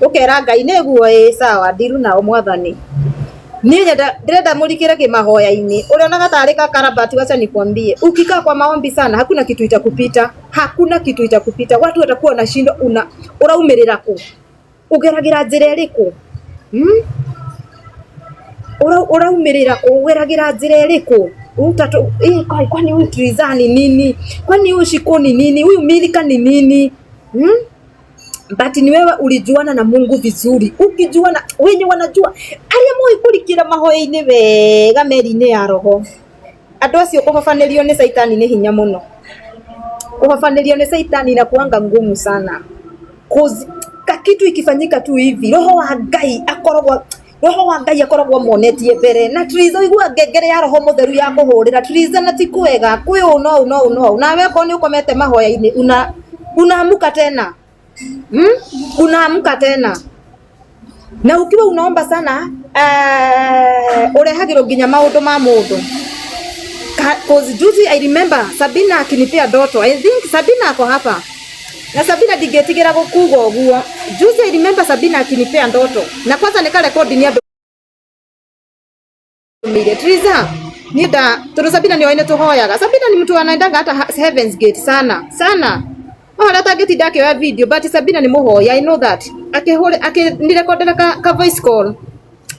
ukera Ngai neguo sawa ndiru nao mwathani ni ndĩrenda mũrikĩre kĩmahoya-inĩ ũrionaga tarĩ karabati. Wacha nikwambie, ukikaa kwa maombi sana hakuna kitu itakupita, hakuna kitu itakupita. Watu watakuwa na shindo, uraumirira ku ugeragira njĩra ĩrĩkũ? Uraumirira ku ugeragira njĩra ĩrĩkũ? Kwani huyu Trizani nini? Kwani huyu Shikoni nini? Huyu Milika ni nini? But ni wewe ulijuana na Mungu vizuri. Ukijuana wenye wanajua aria moi kurikira mahoya-inĩ wega meri-inĩ ya roho. Andũ acio kũhobanĩrio nĩ Saitani nĩ hinya mũno. Kũhobanĩrio nĩ Saitani na kuanga ngumu sana. Kitu ikifanyika tu hivi roho wa Ngai akoragwo monetie mbere. Na Triza igua ngengere ya roho mutheru ya kuhurira Triza na tikwega kwi no nawe ko ni ukomete mahoya-inĩ unaamuka tena. Unaamka tena na ukiwa unaomba sana urehagirwo nginya maundu ma mundu. Cause juzi I remember Sabina akinipea ndoto. I think Sabina ako hapa na Sabina digetigira gukuga uguo. Juzi I remember Sabina akinipea ndoto na kwanza nikarekodi ni andu mire Triza nida turu Sabina ni waine tuhoyaga. Sabina ni mtu anaendaga hata Heaven's Gate sana hata geti yake ya video, but Sabina ni muhoya. I know that nirekodera ka voice call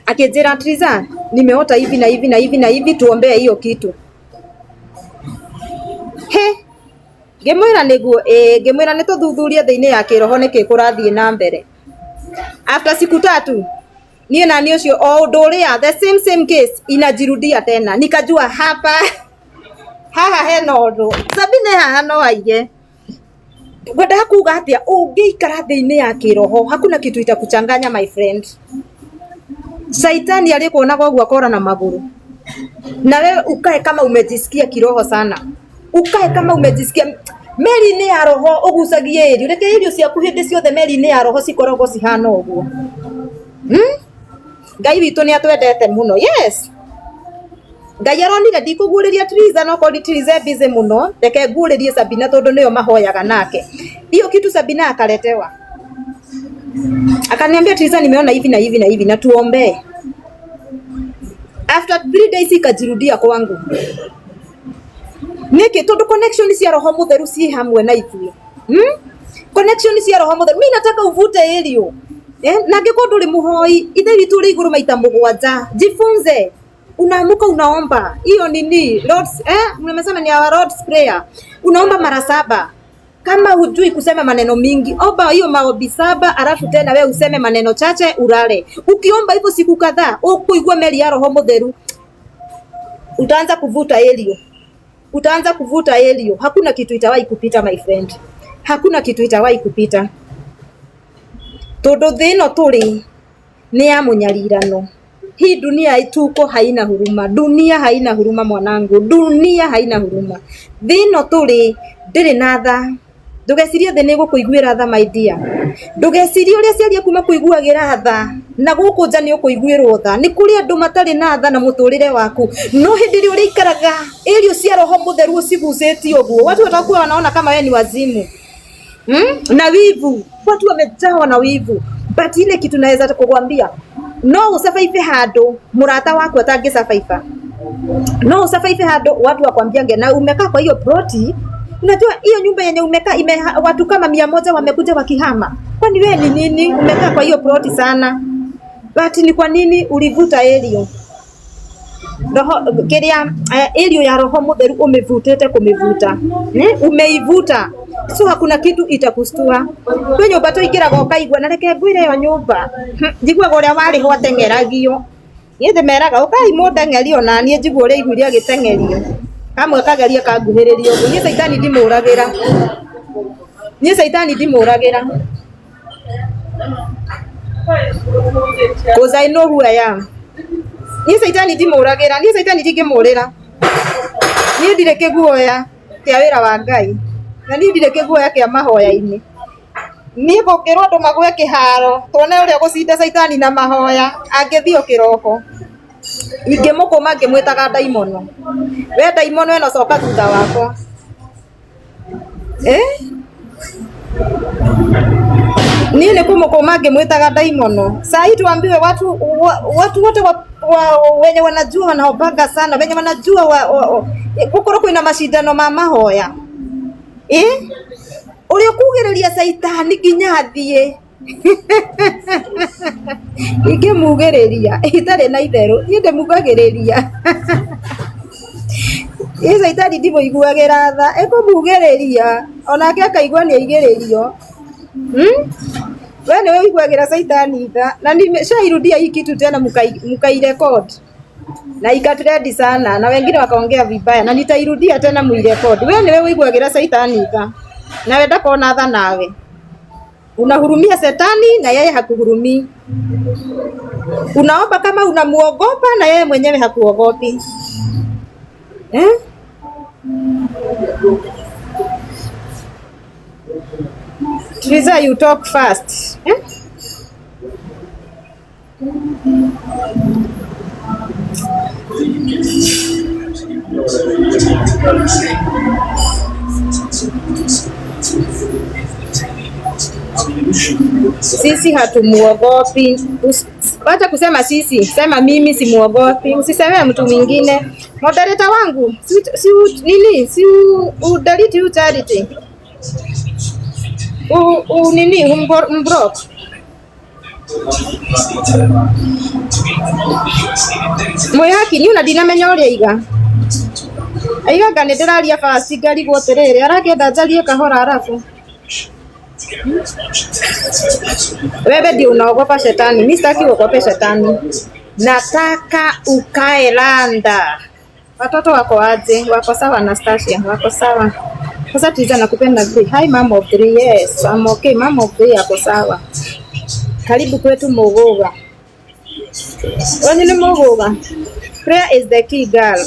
akijera Triza nimeota hivi na hivi na hivi na hivi, tuombee hiyo kitu. Ngemwira niguo ngemwira ni tuthuthuria thiini ya kiroho niki kurathie na mbere. After siku 3 nie na ni ucio o undu uria the same case inajirudia tena, nikajua haha hena undu Sabina haha no aige. Gwenda kuuga atia ungiikara thiini ya kiroho hakuna kitu itakuchanganya my friend. Saitani alikuonaga uguo akora na maguru, na wewe ukae kama umejisikia kiroho sana, ukae kama umejisikia meri-inĩ ya roho ugucagie irio. Reke irio ciaku hindi ciothe meri-inĩ ya roho cikoragwo cihana uguo. Ngai witũ ni atwendete muno. Yes, Ngai aronire ndikuguriria Triza no kodi Triza busy muno, reke nguririe Sabina tondu niyo mahoyaga nake. Hiyo kitu Sabina akaletewa, akaniambia Triza nimeona hivi na hivi na hivi na tuombe. After 3 days ikajirudia kwangu. Niki tondu connection cia roho mutheru ci hamwe na ithuĩ. Connection cia roho mutheru mimi nataka uvute elio. Na ngiko nduri muhoi ithe witu ri iguru maita 7. Jifunze. Unaamuka unaomba. Hiyo nini? Lord's mmesema ni our Lord's prayer. Unaomba mara 7. Kama hujui kusema maneno mingi, omba hiyo maombi 7, alafu tena wewe useme maneno chache urale. Ukiomba hivyo siku kadhaa, ukuigua meli ya roho mutheru, utaanza kuvuta elio. Utaanza kuvuta elio. Hakuna kitu itawahi kupita my friend. Hakuna kitu itawahi kupita. Todo thino turi ni ya munyarirano. Hii dunia ituko haina huruma. Dunia haina huruma mwanangu. Dunia haina huruma. Thino turi ndiri na tha. Ndugecirie thi ni gukuiguira tha my dear. Ndugecirie uria ciaria kuma kuiguagira tha na guku nja ni ukuiguirwo tha. Ni kuri andu matari na tha na muturire waku. No hindi ri uri ikaraga elio cia roho mutheru ucigucetie uguo. Watu watakuwa wanaona kama wewe ni wazimu. Na wivu. Watu wamejawa na wivu. But ile kitu naweza kukuambia, no usafaife hado murata wako atangisafaifa. No usafaife hado watu wakwambiange na umekaa kwa hiyo ploti. Unajua hiyo nyumba yenye umekaa watu kama 100 wamekuja wakihama. Kwani wewe ni nini umekaa kwa hiyo ploti sana? But ni kwa nini ulivuta elio? Roho kiria elio ya roho mutheru umevutete kumevuta. Umeivuta. So hakuna kitu itakustua. Kwe nyumba to ikira goka igwa na reke ngwire yo nyumba. Njigwa goria wari ho atengeragio. Yethe meraga ukai mundengerio na nie njigwa uri igwiria agitengerio. Kamwe kageria kanguhiririo. Ni Saitani ndimuragira. Ni Saitani ndimuragira. Cause I know who I am. Ni Saitani ndimuragira. Ni Saitani ndingimurira. Ni ndireke guoya kia wira wa Ngai. Na ni ndireke guoya kia mahoya-ini. Ni bokirwo andu magwe kiharo tuone uria gucinda Saitani na mahoya angithio kiroko. Ingimukuma ngimwitaga daimono. We daimono eno coka thutha wako. Ni mko mage mwitaga daimono. Sasa hii tuambiwe watu wote wenye wanajua wanaobaga sana, wenye wanajua gukoro kwina mashindano ma mahoya. Uri kugereria saitani nginya athie. Ige mugereria itare na itheru inde mugagereria. Saitani ndimo iguagira tha eko mugereria onake akaigua ni igererio. Wewe wewe iguagira saitani tha na nimeshairudia hii kitu tena mukairecord na ikatrend sana na wengine wakaongea vibaya na nitairudia tena muirecord. Wewe wewe iguagira saitani tha na wenda kuona tha nawe unahurumia setani na yeye hakuhurumii. Unaomba kama unamuogopa na yeye mwenyewe hakuogopi. Teresa, you talk fast. Sisi hatumuogopi. Wacha kusema sisi, sema mimi simuogopi. Usiseme mtu mwingine. Moderator wangu, si udaliti u charity. Mbrock. Moyaki ni una dinamenya uria iga. Aiga ngane ndiraria fast ngari gwoterere arakenda njarie kahora arafu. Wewe ndio unaogopa shetani. Mimi sitaki uogope shetani. Nataka ukae landa. Watoto wako aje? Wako sawa Anastasia? Wako sawa. Sasa Teresa nakupenda kweli. Hi mom of 3. Yes, I'm okay. Mom of 3 yako sawa. Karibu kwetu Muguga. Wewe ni Muguga. Prayer is the key girl.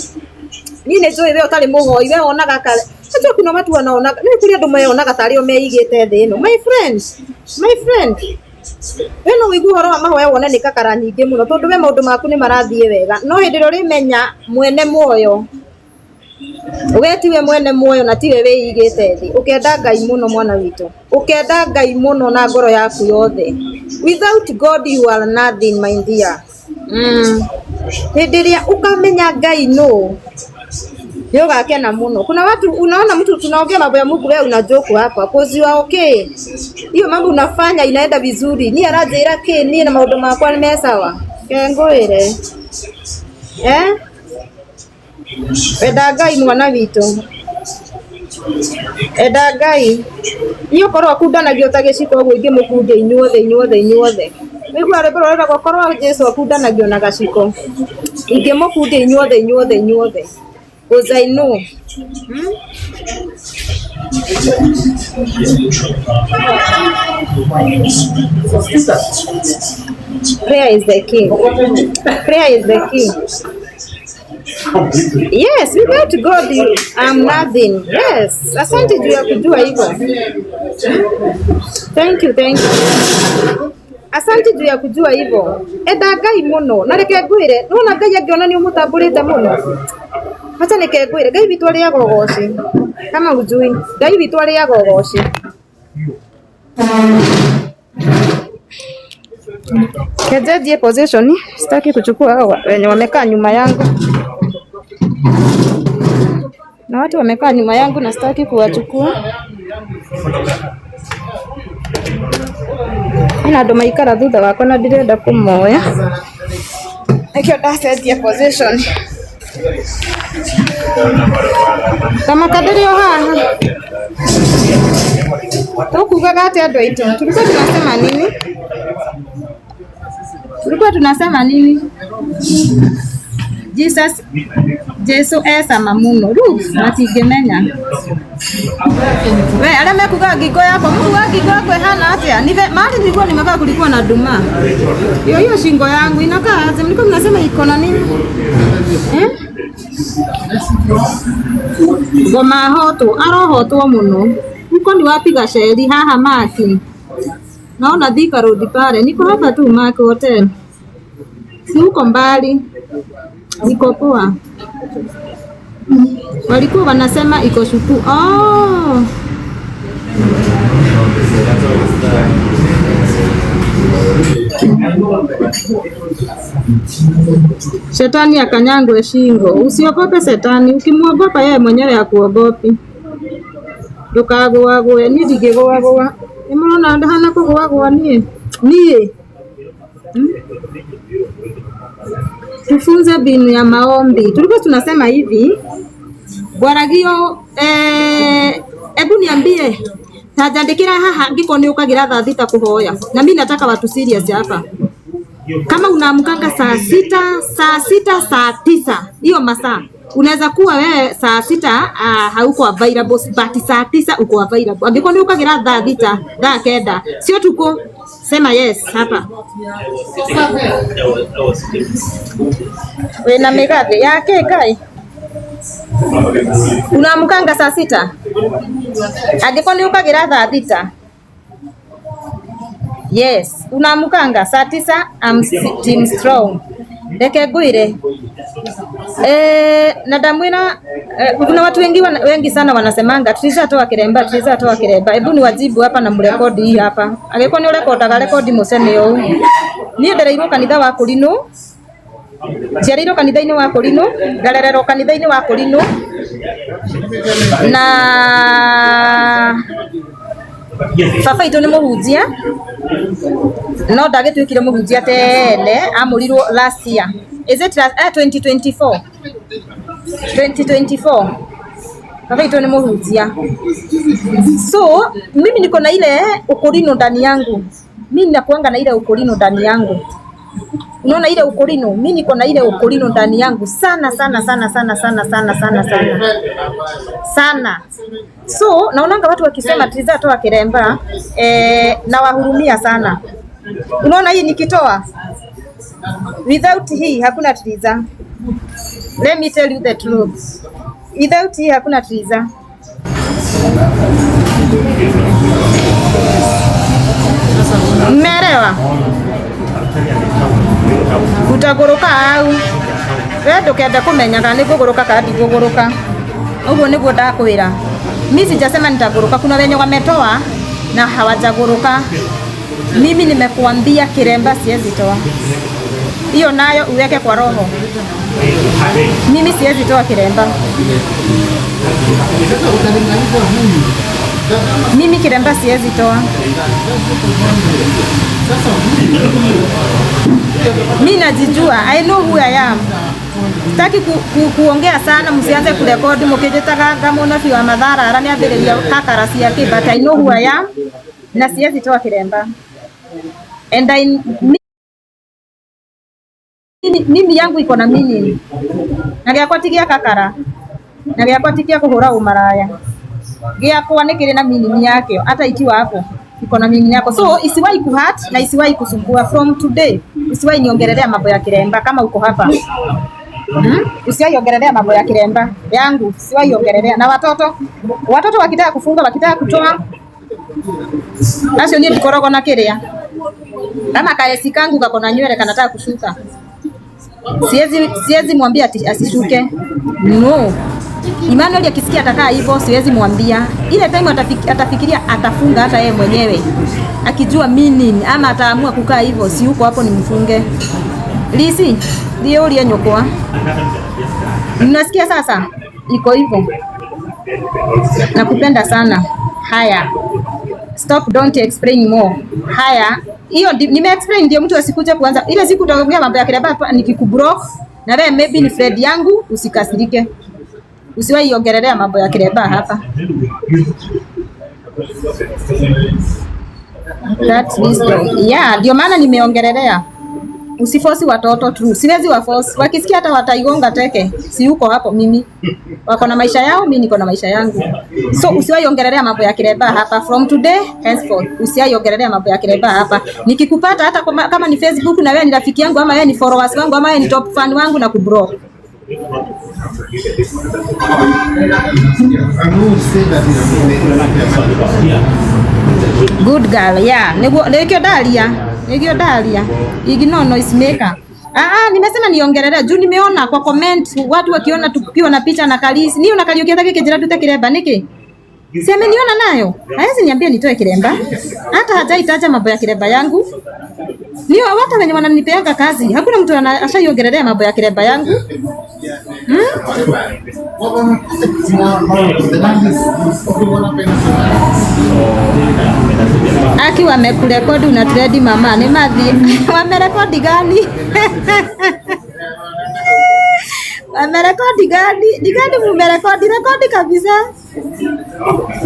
Nini ndio wewe utali muhoi wewe onaga kale. Sasa kuna watu wanaona mimi kule ndo meonaga tari omeigite thi ino. My friend. Weno wigu horo wa mahoya wona ni kakara nyingi muno tondu we maundu maku ni marathie wega. No hindiro rimenya mwene muoyo. Ugetiwe mwene muoyo na tiwe weigite thi. Ukenda Ngai muno mwana witu. Ukenda Ngai muno na ngoro yaku yothe. Without God you are nothing my dear. Hindiria ukamenya Ngai no. Yoga kena muno. Kuna watu unaona mtu tunaongea mambo ya Mungu wewe unajoku hapa. Cause you are okay. Hiyo mambo unafanya inaenda vizuri. Ni arajira ke ni na maundu makwa ni mesawa. Kengoire. Enda Ngai mwana witu. Enda Ngai. Iyo korwa kundanagio tagiciko gwo ingi mukunde inyuothe. Wigua rebero rera gokorwa Jesu akundanagio na gaciko. Ingi mukunde inyuothe. Because I know. Prayer is the key. Yes, without God I'm nothing. Yes, asante juu ya kujua hivyo. Thank you. Asante juu ya kujua hivyo. Enda Ngai muno. Na reke ngwire, nona Ngai angiona ni umutamburite muno. Acha neke ngwire, Ngai witu ari agogoci. Kama ujui, Ngai witu ari agogoci. Kejeje position, sitaki kuchukua wenye wamekaa nyuma yangu. Na watu wamekaa nyuma yangu na sitaki kuwachukua. Ina ndo maikara thutha wako na ndirenda kumoya. Ekyo ndacenjia position. Kama kadiri haha. Tukugaga ati andu aitu. Tulikuwa tunasema nini? Jesu esama muno. Matingemenya. We ale mekuga ngingo yako. Mungu wa ngingo yako hana atia. Mali nilikuwa nimekaa kulikuwa na duma. Hiyo shingo yangu inakaa aje? Mlikuwa mnasema iko na nini? Goma hoto, arohotwo muno. Niko ni wapi gasheri haha Maki? Naona Thika Road pale. Niko hapa tu Maki Hotel. Si uko mbali. Niko poa. Walikuwa wanasema iko shuku. Oh. Shetani akanyangwe shingo. Usiogope Shetani, ukimwogopa yeye mwenyewe hakuogopi. Ndukagũagũe niĩ ndingĩgũagũa. Nĩmũrona ndahana kũgũagũa niĩ. Tufunze mbinu ya maombi. Tulikuwa tunasema hivi, Bwaragio, hebu niambie, tajandikira haha ngiko ni ukagira thaa thita kuhoya. Na mimi nataka watu serious hapa. Kama unaamkanga saa sita, saa 9, hiyo masaa. Unaweza kuwa wewe saa 6 hauko available, but saa 9 uko available. Ngiko ni ukagira thaa thita, thaa 9. Sio tuko sema yes hapa. Wewe na megathe yake kai. Unaamkanga saa 6. Angiko ni ukagira thaa thita. Yes, unaamkanga saa 9. I'm team strong. Reke ngwire. Na damwina kuna watu wengi sana wanasemanga Triza toa kiremba. Hebu ni wajibu hapa na mrekodi hii hapa. Angeko ni urekodaga rekodi museme yo. Ni ndereirwo kanitha wa Kurino. Njereirwo kanitha-ini wa Kurino, ngarererwo kanitha-ini wa Kurino. Na baba itu ni muhunjia. No ndagĩtuĩkire mũhunjia tene, amurirwo last year. Is it 2024? 2024. Baba itu ni muhunjia. So, mimi niko na ile ukorino ndani yangu. Mimi nakuanga na ile ukorino ndani yangu. Unaona ile ukorino? Mimi niko na ile ukorino ndani yangu sana. So, naonanga watu wakisema Triza toa kiremba, na wahurumia sana. Unaona hii nikitoa? Without hii hakuna Triza. Let me tell you the truth. Without hii hakuna Triza. Mmeelewa? Utagoroka au? Wewe ndukenda kumenyaga ni kugoroka kana ndigugoroka. Uguo niguo ndakwira. Mimi sijasema nitagoroka, kuna wenye wametoa na hawajagoroka. Mimi nimekuambia kiremba siwezi toa. Hiyo nayo uweke kwa roho. Mimi siwezi toa kiremba. Mimi kiremba siwezi toa. Mimi najijua. I know who I am. Sitaki kuongea sana, msianze kurekodi mkijitaka kama wa madhara arani abiria kakarasi yake, but I know who I am na siwezi toa kiremba. And mimi yangu iko na mini. Na gya kwatigia kakara. Na gya kwatigia kuhura umaraya. Gya kwa nikiri na mini yake hata ikiwa hapo iko na mini yako. So isiwahi kuhat na isiwahi kusumbua from today. Isiwahi niongelelea mambo ya kiremba kama uko hapa. Usiwahi ongelelea mambo ya kiremba yangu, usiwahi ongelelea. Na watoto wakitaka kufunga, wakitaka kutoa, basi ni tukorogo na kiria. Kama kalesi kangu kako na nywele kanataka kushuka, siwezi mwambia asishuke. No. Emmanuel akisikia atakaa hivyo, siwezi mwambia. Ile time atafikiria atafunga hata yeye mwenyewe. Akijua meaning ama ataamua kukaa hivyo, si huko hapo nimfunge. Lisi, ndio ulie nyokwa. Mnasikia sasa? Iko hivyo. Nakupenda sana. Haya. Stop, don't explain more. Haya. Hiyo nime-explain ndio mtu asikuje kuanza. Ile siku utaongea mambo ya kireba nikikublock na wewe maybe ni friend yangu, usikasirike. Usiwahi ongelelea mambo ya kireba hapa. That's wisdom. Yeah, ndio maana nimeongelelea. Usiforce watoto tu. Siwezi waforce. Wakisikia hata wataigonga teke. Si uko hapo mimi. Wako na maisha yao, mimi niko na maisha yangu. So usiwahi ongelelea mambo ya kireba hapa from today henceforth. Usiwahi ongelelea mambo ya kireba hapa. Nikikupata hata kama ni Facebook na wewe ni rafiki yangu ama wewe ni followers wangu ama wewe ni top fan wangu na kublock. Good girl, yeah. Negio dalia. Ignore noise maker. Nimesema niongelelea juu nimeona kwa comment watu wakiona tukiwa na picha na Kalisi. Ni unakali ukienda kile tu kiremba niki? Si ameniona nayo. Haizi niambia nitoe kiremba. Hata hajaitaja mambo ya kiremba yangu. Nio watu wenye wananipeanga kazi, hakuna mtu ashayongelelea mambo ya kiremba yangu. Aki wamekurekodi una tredi mama, ni madhi. Wamerekodi gani? Wamerekodi gani? Ni gani mumerekodi? Rekodi kabisa.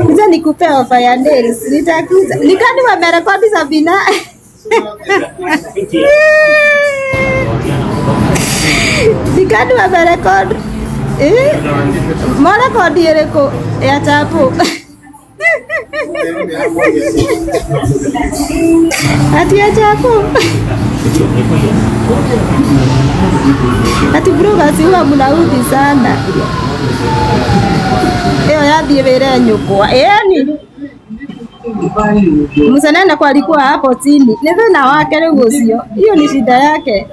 Niza nikupe ofa ya nails. Nitakuza. Ni gani wamerekodi Sabina? Ni gani wamerekodi? Mwarekodi yereko ya tapo. Ati ya tapo. Ati bro basi huwa mnaudhi sana. Leo yathie wĩra nyũkwa. Yaani Msanana kwa alikuwa hapo chini. Ni thĩna wake rĩu ũcio. Hiyo ni shida yake.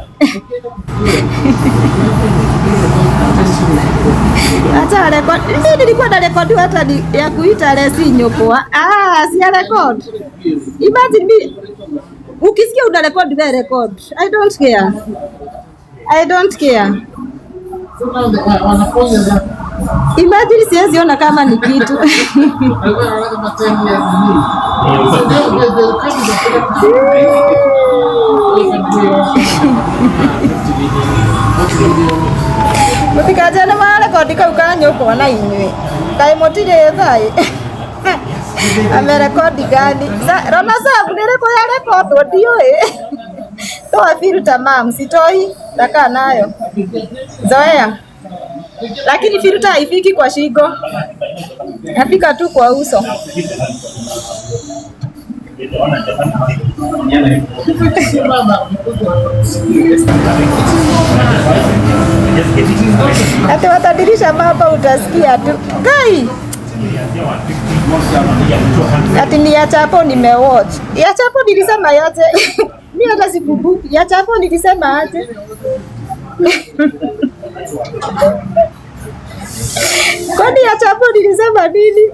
Hata record. Mimi nilikuwa na record hata ya kuita Lesi nyũkwa. Si record. Imagine me. Ukisikia una record wewe record. I don't care. I don't care. Imagine siwezi ona kama ni kitu. Mutikajana mara kodika ukanyo kwa na inywe. Kai motire thai. Amerekodi gani? Rona sabu nileko ya record ndio Toa filter mam, sitoi taka nayo. Zoea. Lakini filter haifiki kwa shingo. Nafika tu kwa uso. Ati watadirisha mapa utasikia tu. Kai! Ati ni ya chapo nimewatch. Ya chapo nilisema yote. Mimi hata sikumbuki. Ya chapo nilisema aje. Kwani ya chapo nilisema nini?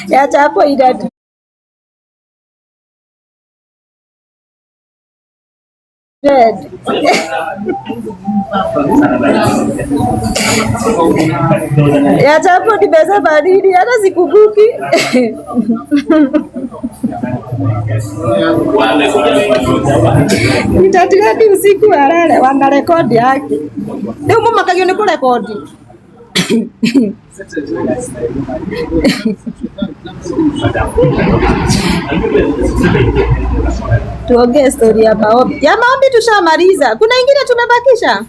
Ya chapo idatu. Red. Ya chapo nimesema nini? Hata sikumbuki. Nitatiradi usiku warare wana rekodi yake. Leo mama kagio ni kurekodi. Tuongee story ya maombi. Ya maombi tushamaliza. Kuna ingine tumebakisha?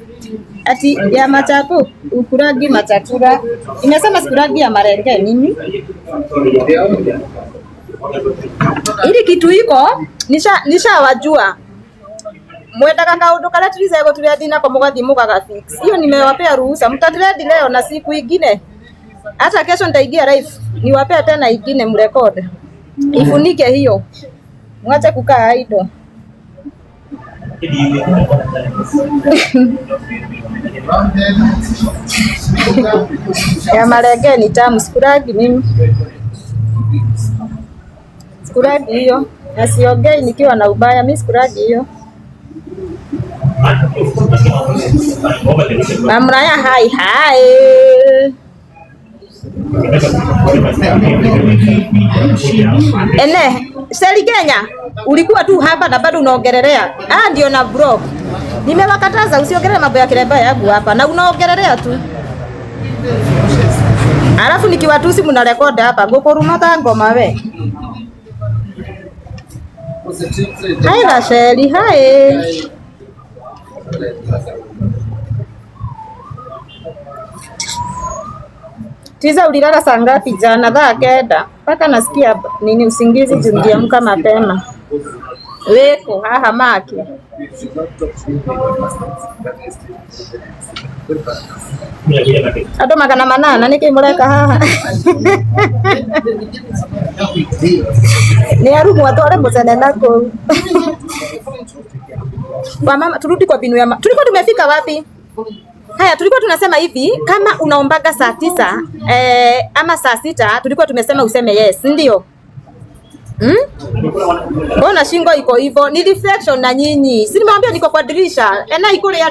Ati ya machapo, ukuragi machakura. Imesema sikuragi ya marenge nini? Ili kitu iko nisha wajua. Mwenda kaundu kala tulize tuliadina kwa mugathi mugaga fix. Hiyo nimewapea ruhusa. Mtadiredi leo na siku ingine. Hata kesho nitaigia live. Niwapea tena ingine mrekodi. Ifunike hiyo. Mwache kukaa idle. Ya marege ni tamu, sikuragi mimi. Sikuragi hiyo. Na siongei nikiwa na ubaya, mimi sikuragi hiyo. Mamraya hai. Seli Kenya, ulikuwa tu hapa na bado unaongelelea. Ndio na blog. Nimewakataza usiongelee mambo ya kiremba yangu hapa na unaongelelea tu. Alafu nikiwatusi mnarekodi hapa, ngokorumata ngoma we. Hai Rasheli, hai. Tiza ulilala saa ngapi jana? Saa kenda. Paka nasikia nini usingizi niliamka mapema. Weko haha maki. Ado magana manana nikimureka haha. Ni arumu watore muzene nako. Kwa mama turudi kwa binu ya mama. Tulikuwa tumefika wapi? Haya, tulikuwa tunasema hivi, kama unaombaga saa 9 ama saa 6, tulikuwa tumesema useme yes, ndio? Mbona shingo iko hivyo? Ni reflection na nyinyi. Si nimwambia niko kwa dirisha. Ena iko ile